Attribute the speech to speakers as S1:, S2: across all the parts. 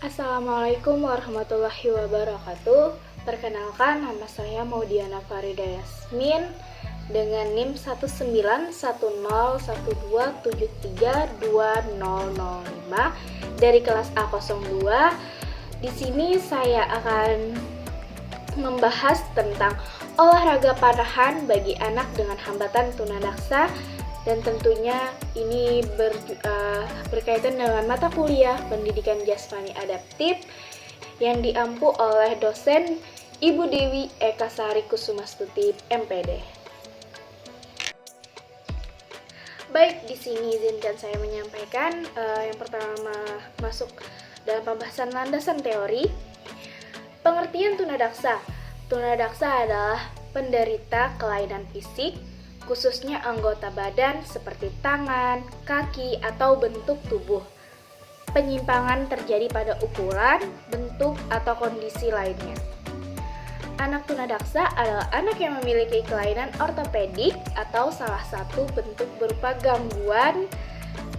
S1: Assalamualaikum warahmatullahi wabarakatuh. Perkenalkan, nama saya Maudiana Farida Yasmin dengan NIM 1901127320005 dari kelas A02. Di sini saya akan membahas tentang olahraga panahan bagi anak dengan hambatan tunadaksa. Dan tentunya ini berkaitan dengan mata kuliah pendidikan jasmani adaptif yang diampu oleh dosen Ibu Dewi Eka Sari Kusumastuti MPD. Baik, di sini izinkan saya menyampaikan yang pertama masuk dalam pembahasan landasan teori. Pengertian tunadaksa. Tunadaksa adalah penderita kelainan fisik, khususnya anggota badan seperti tangan, kaki, atau bentuk tubuh. Penyimpangan terjadi pada ukuran, bentuk, atau kondisi lainnya. Anak tunadaksa adalah anak yang memiliki kelainan ortopedik atau salah satu bentuk berupa gangguan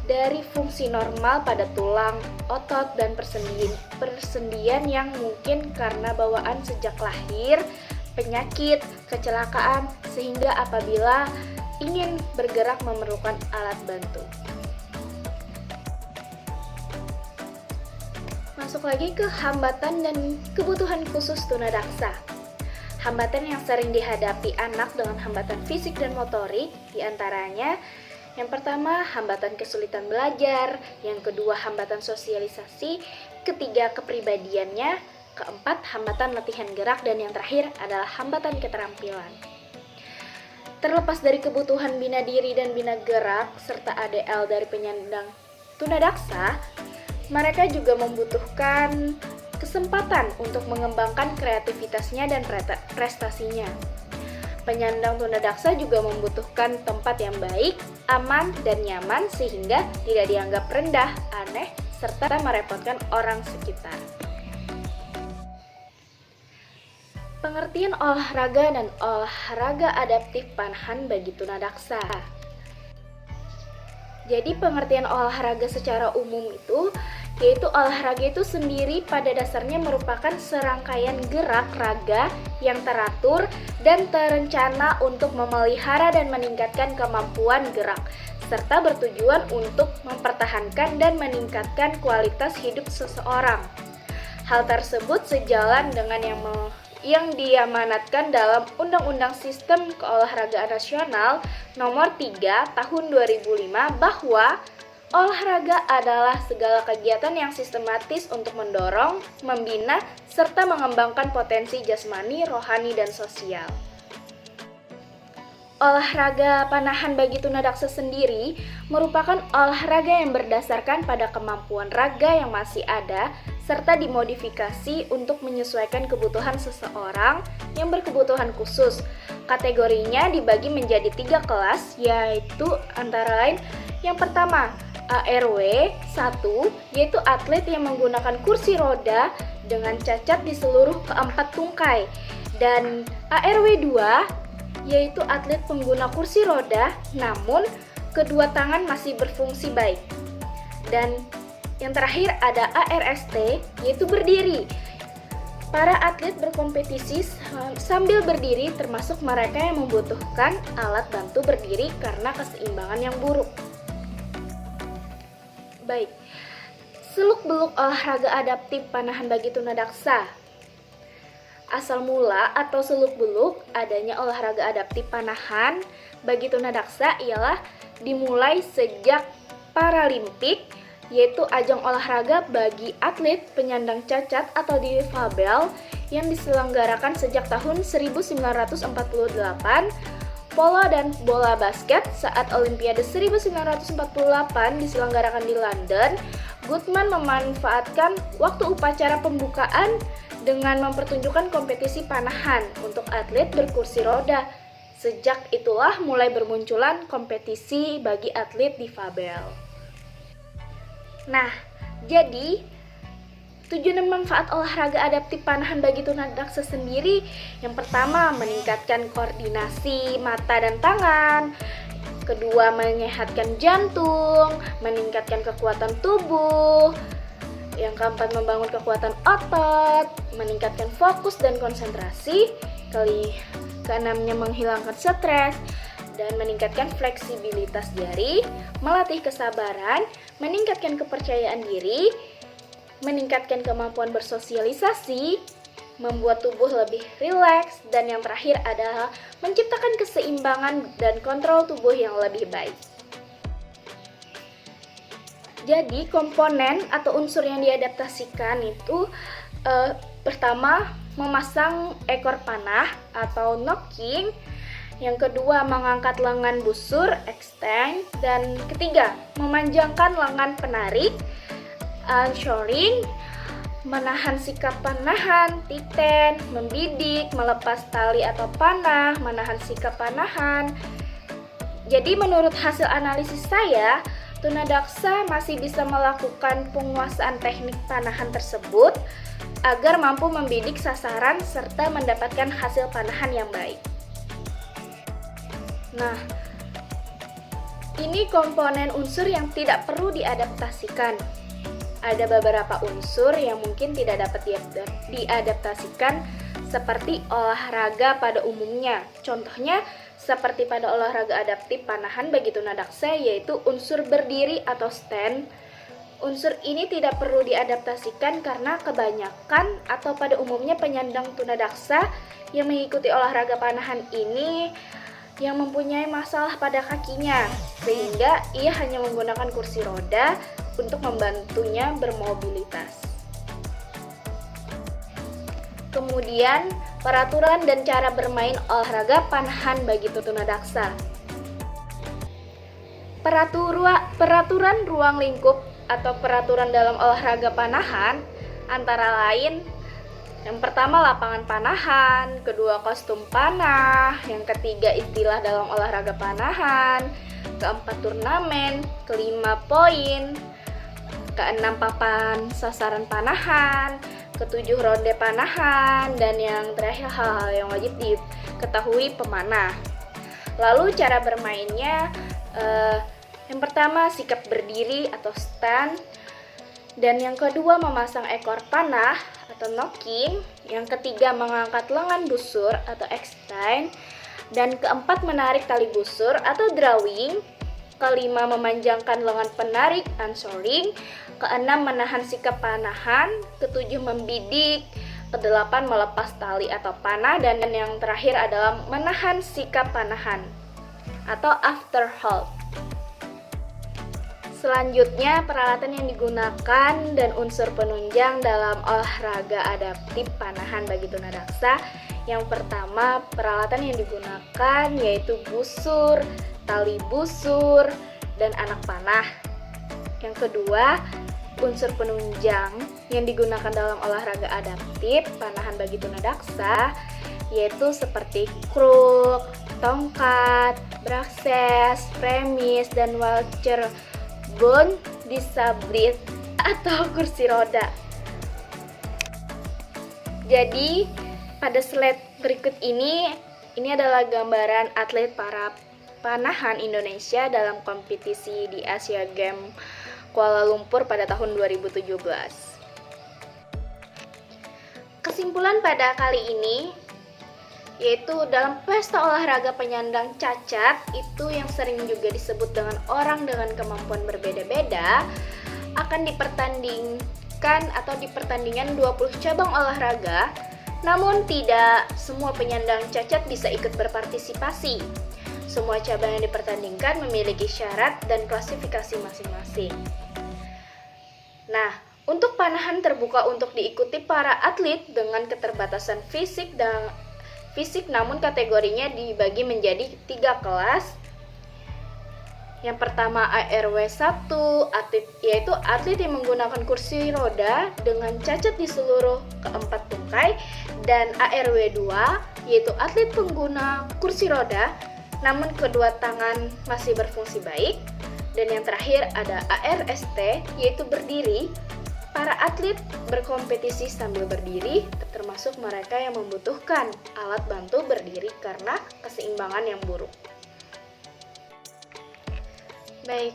S1: dari fungsi normal pada tulang, otot, dan persendian yang mungkin karena bawaan sejak lahir, penyakit, kecelakaan, sehingga apabila ingin bergerak memerlukan alat bantu. Masuk lagi ke hambatan dan kebutuhan khusus tunadaksa. Hambatan yang sering dihadapi anak dengan hambatan fisik dan motorik diantaranya: yang pertama, hambatan kesulitan belajar; yang kedua, hambatan sosialisasi; ketiga, kepribadiannya; keempat, hambatan latihan gerak; dan yang terakhir adalah hambatan keterampilan. Terlepas dari kebutuhan bina diri dan bina gerak serta ADL dari penyandang tunadaksa, mereka juga membutuhkan kesempatan untuk mengembangkan kreativitasnya dan prestasinya. Penyandang tunadaksa juga membutuhkan tempat yang baik, aman, dan nyaman sehingga tidak dianggap rendah, aneh, serta merepotkan orang sekitar. Pengertian olahraga dan olahraga adaptif panahan bagi tunadaksa. Jadi pengertian olahraga secara umum itu yaitu olahraga itu sendiri pada dasarnya merupakan serangkaian gerak raga yang teratur dan terencana untuk memelihara dan meningkatkan kemampuan gerak serta bertujuan untuk mempertahankan dan meningkatkan kualitas hidup seseorang. Hal tersebut sejalan dengan yang diamanatkan dalam Undang-Undang Sistem Keolahragaan Nasional Nomor 3 Tahun 2005 bahwa olahraga adalah segala kegiatan yang sistematis untuk mendorong, membina, serta mengembangkan potensi jasmani, rohani, dan sosial. Olahraga panahan bagi tunadaksa sendiri merupakan olahraga yang berdasarkan pada kemampuan raga yang masih ada serta dimodifikasi untuk menyesuaikan kebutuhan seseorang yang berkebutuhan khusus. Kategorinya dibagi menjadi 3 kelas, yaitu antara lain yang pertama ARW 1, yaitu atlet yang menggunakan kursi roda dengan cacat di seluruh keempat tungkai, dan ARW 2, yaitu atlet pengguna kursi roda namun kedua tangan masih berfungsi baik. Dan yang terakhir ada ARST, yaitu berdiri. Para atlet berkompetisi sambil berdiri termasuk mereka yang membutuhkan alat bantu berdiri karena keseimbangan yang buruk. Baik, seluk-beluk olahraga adaptif panahan bagi tunadaksa. Asal mula atau seluk-beluk adanya olahraga adaptif panahan bagi tunadaksa ialah dimulai sejak Paralimpik, yaitu ajang olahraga bagi atlet penyandang cacat atau difabel yang diselenggarakan sejak tahun 1948, polo dan bola basket saat Olimpiade 1948 diselenggarakan di London. Goodman memanfaatkan waktu upacara pembukaan dengan mempertunjukkan kompetisi panahan untuk atlet berkursi roda. Sejak itulah mulai bermunculan kompetisi bagi atlet difabel. Nah, jadi tujuan dan manfaat olahraga adaptif panahan bagi tunadaksa sendiri, yang pertama meningkatkan koordinasi mata dan tangan, kedua menyehatkan jantung, meningkatkan kekuatan tubuh, yang Keempat, membangun kekuatan otot, meningkatkan fokus dan konsentrasi. Keenamnya, menghilangkan stres dan meningkatkan fleksibilitas jari, melatih kesabaran, meningkatkan kepercayaan diri, meningkatkan kemampuan bersosialisasi, membuat tubuh lebih rileks, dan yang terakhir adalah menciptakan keseimbangan dan kontrol tubuh yang lebih baik. Jadi komponen atau unsur yang diadaptasikan itu pertama, memasang ekor panah atau knocking. Yang kedua, mengangkat lengan busur, extend. Dan ketiga, memanjangkan lengan penarik, unshoring. Menahan sikap panahan, titen, membidik, melepas tali atau panah, menahan sikap panahan. Jadi menurut hasil analisis saya, tunadaksa masih bisa melakukan penguasaan teknik panahan tersebut agar mampu membidik sasaran serta mendapatkan hasil panahan yang baik. Nah, ini komponen unsur yang tidak perlu diadaptasikan. Ada beberapa unsur yang mungkin tidak dapat diadaptasikan seperti olahraga pada umumnya. Contohnya seperti pada olahraga adaptif panahan bagi tunadaksa, yaitu unsur berdiri atau stand. Unsur ini tidak perlu diadaptasikan karena kebanyakan atau pada umumnya penyandang tunadaksa yang mengikuti olahraga panahan ini yang mempunyai masalah pada kakinya, sehingga ia hanya menggunakan kursi roda untuk membantunya bermobilitas. Kemudian, peraturan dan cara bermain olahraga panahan bagi tunadaksa. Peraturan ruang lingkup atau peraturan dalam olahraga panahan antara lain: yang pertama, lapangan panahan. Kedua, kostum panah. Yang ketiga, istilah dalam olahraga panahan. Keempat, turnamen. Kelima, poin. Keenam, papan sasaran panahan. Ketujuh, ronde panahan. Dan yang terakhir, hal-hal yang wajib diketahui pemanah. Lalu cara bermainnya, yang pertama, sikap berdiri atau stand. Dan yang kedua, memasang ekor panah atau knocking. Yang ketiga, mengangkat lengan busur atau extend. Dan keempat, menarik tali busur atau drawing. Kelima, memanjangkan lengan penarik, unshoring. Keenam, menahan sikap panahan. Ketujuh, membidik. Kedelapan, melepas tali atau panah. Dan yang terakhir adalah menahan sikap panahan atau after hold. Selanjutnya, peralatan yang digunakan dan unsur penunjang dalam olahraga adaptif panahan bagi tunadaksa. Yang pertama, peralatan yang digunakan yaitu busur, tali busur, dan anak panah. Yang kedua, unsur penunjang yang digunakan dalam olahraga adaptif panahan bagi tunadaksa yaitu seperti kruk, tongkat, brakses, premis, dan walker bone disablit atau kursi roda. Jadi pada slide berikut ini adalah gambaran atlet para panahan Indonesia dalam kompetisi di Asia Games Kuala Lumpur pada tahun 2017. Kesimpulan pada kali ini yaitu dalam pesta olahraga penyandang cacat itu yang sering juga disebut dengan orang dengan kemampuan berbeda-beda akan dipertandingkan atau dipertandingan 20 cabang olahraga, namun tidak semua penyandang cacat bisa ikut berpartisipasi. Semua cabang yang dipertandingkan memiliki syarat dan klasifikasi masing-masing. Nah, untuk panahan terbuka untuk diikuti para atlet dengan keterbatasan fisik namun kategorinya dibagi menjadi 3 kelas. Yang pertama, ARW 1, yaitu atlet yang menggunakan kursi roda dengan cacat di seluruh keempat tungkai, dan ARW 2, yaitu atlet pengguna kursi roda namun kedua tangan masih berfungsi baik. Dan yang terakhir ada ARST, yaitu berdiri. Para atlet berkompetisi sambil berdiri, termasuk mereka yang membutuhkan alat bantu berdiri karena keseimbangan yang buruk. Baik,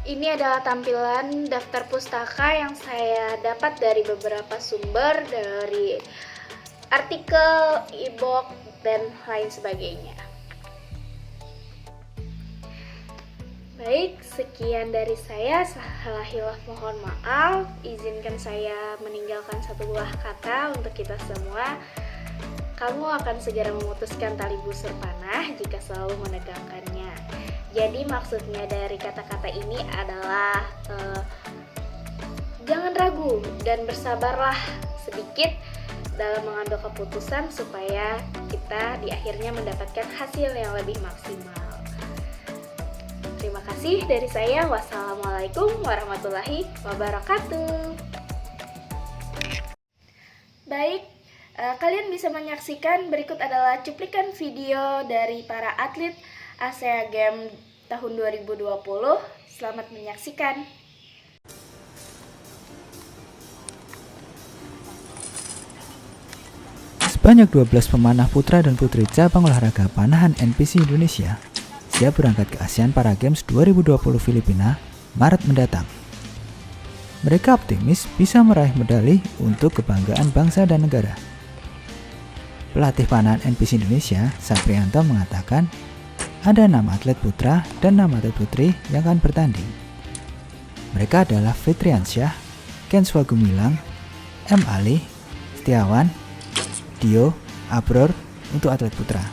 S1: Ini adalah tampilan daftar pustaka yang saya dapat dari beberapa sumber, dari artikel, e-book, dan lain sebagainya. Baik, sekian dari saya. Salah hilaf mohon maaf. Izinkan saya meninggalkan satu buah kata untuk kita semua. Kamu akan segera memutuskan tali busur panah jika selalu menegangkannya. Jadi maksudnya dari kata-kata ini adalah jangan ragu dan bersabarlah sedikit dalam mengambil keputusan supaya kita di akhirnya mendapatkan hasil yang lebih maksimal. Terima kasih dari saya. Wassalamualaikum warahmatullahi wabarakatuh. Baik, kalian bisa menyaksikan berikut adalah cuplikan video dari para atlet Asia Games tahun 2020. Selamat menyaksikan.
S2: Sebanyak 12 pemanah putra dan putri cabang olahraga panahan NPC Indonesia siap berangkat ke ASEAN Para Games 2020 Filipina Maret mendatang. Mereka optimis bisa meraih medali untuk kebanggaan bangsa dan negara. Pelatih panahan NPC Indonesia, Saprianto, mengatakan ada 6 atlet putra dan 6 atlet putri yang akan bertanding. Mereka adalah Fitriansyah, Ken Swagumilang, M. Ali, Setiawan, Dio, Abror untuk atlet putra.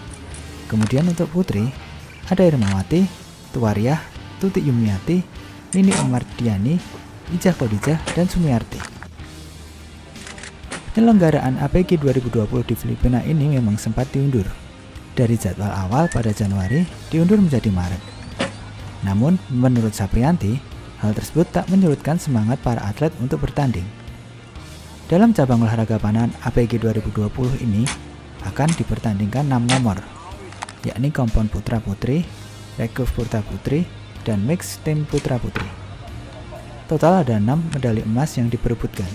S2: Kemudian untuk putri, ada Irmawati, Tuwariah, Tuti Yumiati, Nini Omardiani, Ijah Khadijah, dan Sumiarti. Penyelenggaraan APG 2020 di Filipina ini memang sempat diundur. Dari jadwal awal pada Januari, diundur menjadi Maret. Namun, menurut Saprianti, hal tersebut tak menyurutkan semangat para atlet untuk bertanding. Dalam cabang olahraga panahan APG 2020 ini, akan dipertandingkan 6 nomor, yakni kompon putra-putri, recurve putra-putri, dan mix tim putra-putri. Total ada 6 medali emas yang diperebutkan.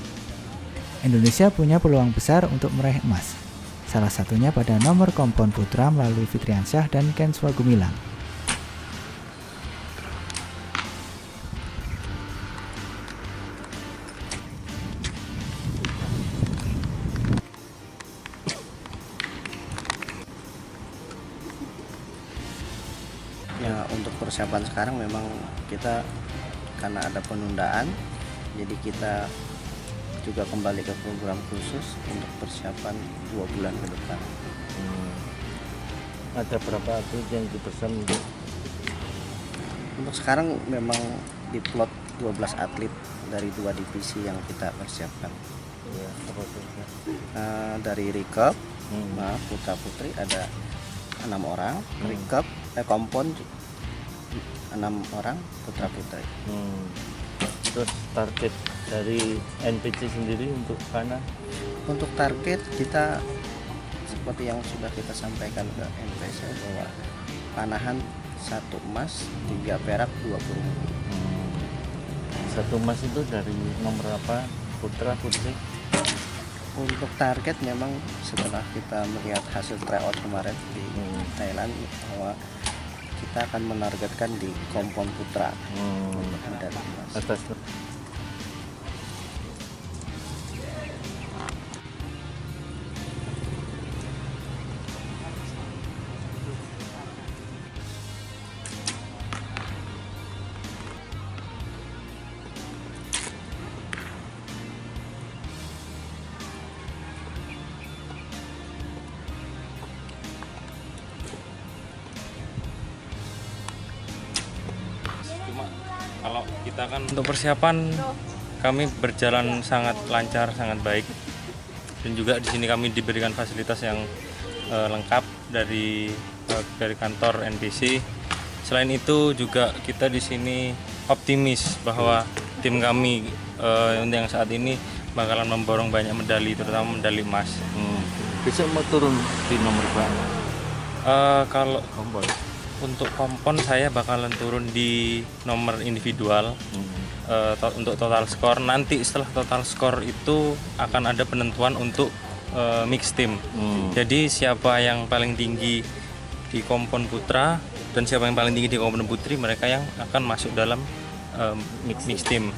S2: Indonesia punya peluang besar untuk meraih emas, salah satunya pada nomor kompon putra melalui Fitriansyah dan Ken Swagumilang.
S3: Ya, untuk persiapan sekarang memang kita karena ada penundaan, jadi kita juga kembali ke program khusus untuk persiapan 2 bulan ke depan.
S4: Ada berapa atlet yang dipesan
S3: Untuk sekarang memang diplot 12 atlet dari 2 divisi yang kita persiapkan.
S4: ya, apa saja?
S3: Dari recurve, putra putri ada 6 orang, recurve kompon 6 orang, putra putri.
S4: Terus target dari NPC sendiri untuk panah?
S3: Untuk target kita seperti yang sudah kita sampaikan ke NPC bahwa panahan 1 emas, 3 perak, 2 perunggu.
S4: 1 emas itu dari nomor apa? Putra, putri?
S3: Untuk target memang setelah kita melihat hasil tryout kemarin di Thailand bahwa kita akan menargetkan di kompon putra untuk medali emas.
S4: Atas
S5: Kalau kita kan untuk persiapan kami berjalan sangat lancar, sangat baik, dan juga di sini kami diberikan fasilitas yang lengkap dari kantor NPC. Selain itu juga kita di sini optimis bahwa tim kami untuk yang saat ini bakalan memborong banyak medali, terutama medali emas.
S4: besok mau turun di nomor berapa?
S5: Kalau
S4: Kompon.
S5: untuk kompon saya bakalan turun di nomor individual untuk total skor. Nanti setelah total skor itu akan ada penentuan untuk mix team. Jadi siapa yang paling tinggi di kompon putra dan siapa yang paling tinggi di kompon putri, mereka yang akan masuk dalam mix team.